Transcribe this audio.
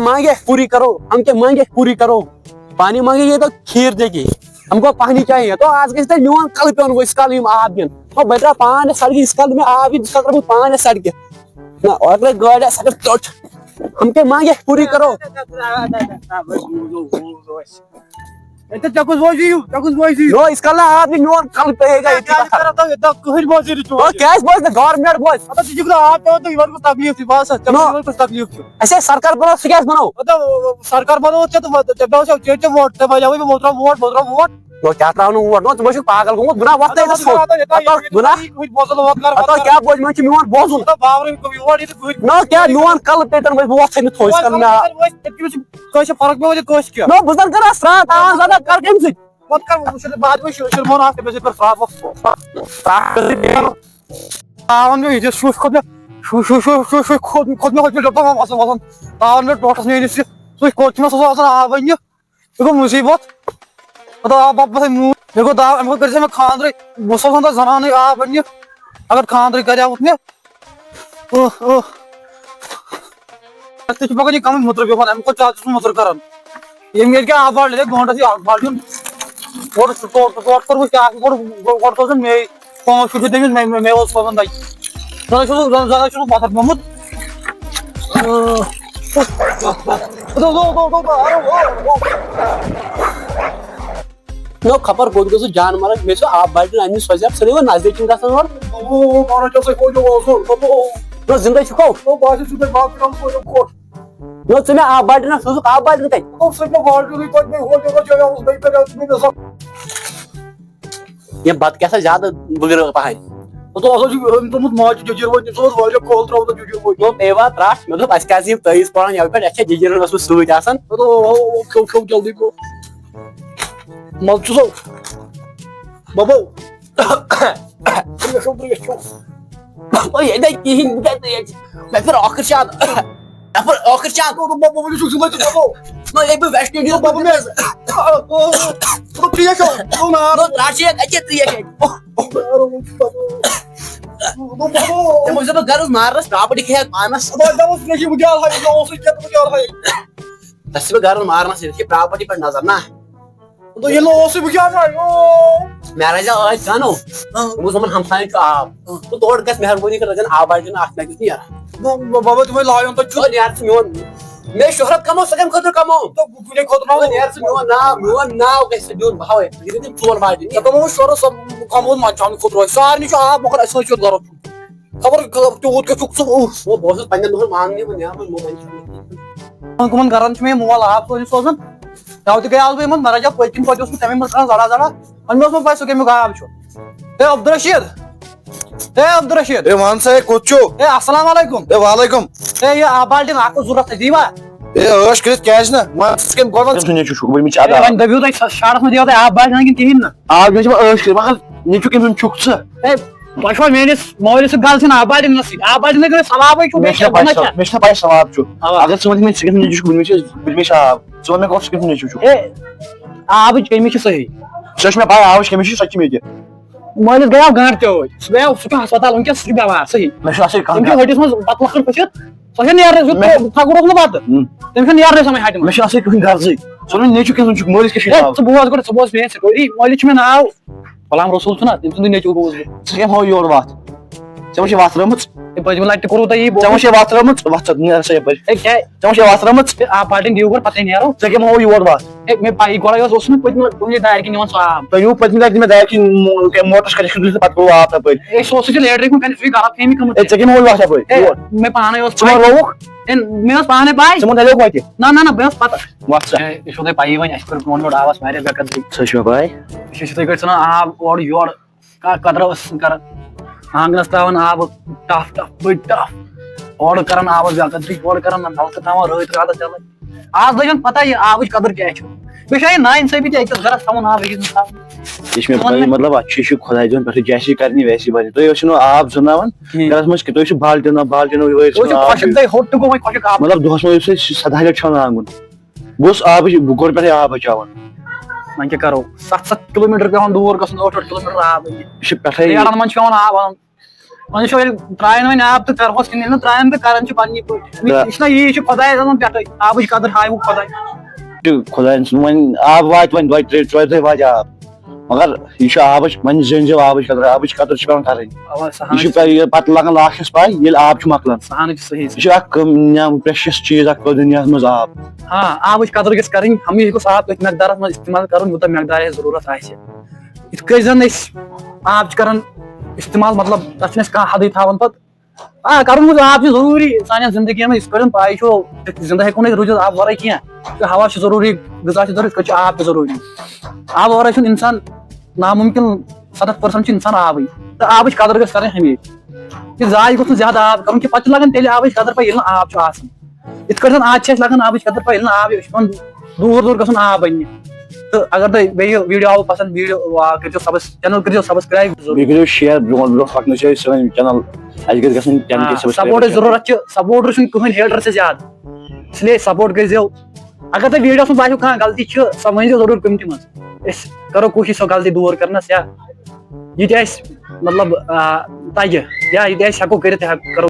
मांगे पूरी करो, हम क्या मांगे पूरी करो. पानी मांगेंगे तो खीर देगी. हमको पानी चाहिए तो आज के न्यून कल पे इस कल आब दिन तो बचा पान सड़क इस कल में आब पान सड़क ना अगर गाड़ी सड़क चोट हम क्या मांगे पूरी करो. नो इस कल आब न्यून कल पे गवर्नमेंट बोझ ऐसे सरकार बनो क्या बनो सरकार बनो वोट तो क्या वोट नो तुम पागल गो बुना वक्त बुना तो क्या बोझ मैं मियोन बोझुन नो क्या मियोन कल पेटन मैं वोट से थोइस कल में फर्क में नो बुजन कर स्रात आ ज्यादा कर केम से मत कर बाद में शर्मोन आके बेसे पर फ्राप तावन में ये शुश खुद में डॉक्टर वासन तावन में डॉक्टर ने इसे तो कोच में सोचा आ बन्य देखो मुसीबत तो आप बस देखो दा हमको कर से में खानदरी मुसलमान तो जनान आ बन्य अगर खानदरी कर जाओ उसने ओ तो बगनी कम मूत्र के बन हमको चार्ज मूत्र करन ये मेरे क्या आप ले घंटा से बाल्टी और तो कर क्या और तो मैं पांच शुरू देंगे मैं वो सोचन भाई जरा शुरू बात मोहम्मद दो नो खबर बोल दो जान मारा मैं सो आप बाल्टी आनी सोचा सरे वो नजदीक का सन और वो मारा जैसे कोई जो नो जिंदा छको तो बाजी सुबह बात करम को नो तुम्हें आप बाल्टी ना सोचो आप बाल्टी कहीं तो सिर्फ बाल्टी नहीं कोई नहीं हो जो उस भाई पे सब ये बात कैसा ज्यादा बुजुर्ग पहाड़ तो असो तो मत माज जजर वो तो वाले कॉल त्राव तो जजर वो नो एवा त्राश मतलब अस्कासी तईस पड़न या पे अच्छा जजर रसु सुई आसन तो क्यों जल्दी को मत चो बाबू ओ ये नहीं की हिंद कहते हैं मैं फिर आखिर शाद तो बाबू मुझे सुन मत बाबू नो ये भी वेस्ट इंडीज बाबू में तो प्रिय को तो ना नो त्राश है अच्छे प्रिय है ये मुझे तो घर मार रहा प्रॉपर्टी के मानस तो जब उसने की मुझे हां तो उसे क्या मुझे हां बस घर मारना से प्रॉपर्टी पर नजर ना तो ये लो से मुझे हां मेरा जा आज जानो वो समन हम साइड का आप तो तोड़ गस मेहरबानी कर जन आप आज ना आख लगी यार बाबा तुम्हें लायो तो ओ यार मैं शोहरत कमाओ सकम खतर कमाओ तो कुने खतर ना यार मियोन नाव कैसे दूर भाव है ये तो चोर बाजी तो वो शोहर सब कमाओ मा जान खतर सार नहीं आप मगर सोच करो खबर तो वो के चुक वो बहुत पंजन दोहर मांगने में यहां पर मोबाइल कमन करन में मोबाइल आप सोचन ताऊ तो गया मन मरा जा कोई दिन उसमें तमे मत जड़ा अन्य में पैसों के में आप छो ए अब्दुल रशीद ए मान से कोचो ए अस्सलाम वालेकुम ए वालेकुम ए ये आबाल्टी नाको जरूरत है दीवा ए अश कृत कैश ना मान स्किन गोवन सुने छु बल मी चादा वन दबियो तो शार्ट में दिया था आबाल्टी ना किन ना आप जो अश कृत मगर नी छु किन छु छ ए पाशवा मेरे मोबाइल से गाल से आबाल्टी नसी आबाल्टी ने सवाब है छु मेशना पाई सवाब छु अगर समझ में स्किन नी छु बल मी शाब सो में कोस स्किन नी छु ए आब केमी छु सही सच में भाई आवश केमी छु सच में जे मोबाइल गया गार तो गया उसका अस्पताल उनके सही बाबा सही मैं ऐसे काम उनके हटिस में बात लखन पछत सही नहीं यार ठाकुर को बात टेंशन यार समय हट मैं ऐसे कहीं घर से सो नी छु किन छु मोलिस के शिवा तो बुआज को सबोस में से कोई मोबाइल में नाव फलाम रसूल सुना तुम नी छु बुआज सकेम हो योर बात चमशे वासरमत ए बज मला करू त ये चमशे वासरमत वाचत नी से पर ए क्या चमशे वासरमत आ पार्टी दी ऊपर पता नहीं यार सकेम हो योर बात ए मैं पाई गोला यो उसमें पद में तुमने दायर की निवन साहब तो यू पत्नी लाइक में दायर की मोटर्स कनेक्शन से बात करो आप पर ए सोच के लेटर को कन्फ्यूज कर फेमी कम ए चकेम हो वासा पर मैं पाने यो सुनो लोग en meus paane pai समझ ले को आके ना meus pata वासा इसो दे पाई वनी अस्कर कोन मोड आवाज मारे बेकन सच में भाई विशेष तो करछना आ और योर का कदरवस कर आंगनस्तावन आब टफ और करन आवाज बेकन और करन नलक तावा रोइत रात चल आज लगन पता है आब कदर क्या छ बेशय ना इनसे भी एक जरा समन आ लेकिन इसमें भाई मतलब अच्छी छु खुदाई जोन पर जैसी करनी वैसी बनी तो योशनो आप जनावन गरस मच के तो छु बाल्टिन वो खुशक दे होट को खुशक आप मतलब दोस में से सदाले छना आंगुन बस आप गोर पर आप बचावन मैं क्या करो 7 किलोमीटर पे हम दूर गसन 8 किलोमीटर आप पठै यार मन छन आप وۄنۍ چھُ ییٚلہِ ترٛایَن وۄنۍ آب تہٕ کَرہوس کِنہٕ ییٚلہِ نہٕ ترٛایَن تہٕ کَران چھِ پَننی پٲٹھۍ یہِ چھُنہ یی چھُ خۄدایَس اَنان پٮ۪ٹھٕے آبٕچ قدٕر ہاوُکھ خۄداے خۄداین سُنٛد وۄنۍ آب واتہِ وۄنۍ 2-3 دۄہ واتہِ آب مگر یہِ چھُ آبٕچ وۄنۍ زٲنۍزیو آبٕچ قدر چھِ پیٚوان کَرٕنۍ اَوا یہِ چھُ پَتہٕ لگان لاسٹَس پاے ییٚلہِ آب چھُ مۄکلان سہانٕچ صحیح یہِ چھُ اکھ پریشیس چیٖز اکھ دُنیاہَس منٛز آب ہاں آبٕچ قدٕر گژھِ کَرٕنۍ ہمیشہِ گوٚژھ آب تٔتھۍ مٮ۪قدارَس منٛز اِستعمال کَرُن یوٗتاہ مٮ۪قدار اَسہِ ضروٗرت آسہِ یِتھ کٔنۍ زَن أسۍ آب چھِ کران اِستعمال مطلب تَتھ چھِنہٕ أسۍ کانٛہہ حدٕے تھاوان پَتہٕ کَرُن گوٚژھ آب چھُ ضروٗری سانٮ۪ن زندگین منٛز یِتھ کٲٹھۍ پاے چھُ زنٛدٕ ہٮ۪کو نہٕ أسۍ روٗزِتھ آبہٕ وَرٲے کینٛہہ ہوا چھُ ضروٗری غذا چھُ ضروٗری یِتھ کٲٹھۍ چھُ آب تہِ ضروٗری آبہٕ وَرٲے چھُنہٕ اِنسان نامُمکِن 70% چھُ اِنسان آبٕے تہٕ آبٕچ قدٕر گژھِ کَرٕنۍ ہمیشہِ یہِ ضایہِ گوٚژھ نہٕ زیادٕ آب کَرُن کینٛہہ پَتہٕ چھِ لگان تیٚلہِ آبٕچ قدٕر پاے ییٚلہِ نہٕ آب چھُ آسان یِتھ کٲٹھۍ زَن آز چھِ اَسہِ لگان آبٕچ قدٕر پاے ییٚلہِ نہٕ آب چھُ پیٚوان دوٗر دوٗر گژھُن آب اَننہِ تہٕ اگر تۄہہِ بیٚیہِ ویٖڈیو آوُ پسنٛد کٔرۍزیو چینل کٔرۍزیو سبسکرایب بیٚیہِ کٔرِو شِیر برونٛٹھ برونٛٹھ پَکنٲیِو أسۍ سٲنۍ چینل اَسہِ گژھِ گژھٕنۍ 10K سپوٹٕچ ضروٗرت چھِ سپوٹر چھُنہٕ کٕہٕنۍ ہیٹر چھِ زیادٕ اس لیے سپوٹ کٔرۍزیو اگر تۄہہِ ویٖڈیوَس منٛز باسیو کانٛہہ غلطی چھِ سۄ ؤنۍزیو ضروٗر کمنٹی منٛز أسۍ کرو کوٗشِش سۄ غلطی دوٗر کرنس یا یہِ تہِ اَسہِ مطلب تَگہِ یا یہِ تہِ أسۍ ہٮ۪کو کٔرِتھ کرو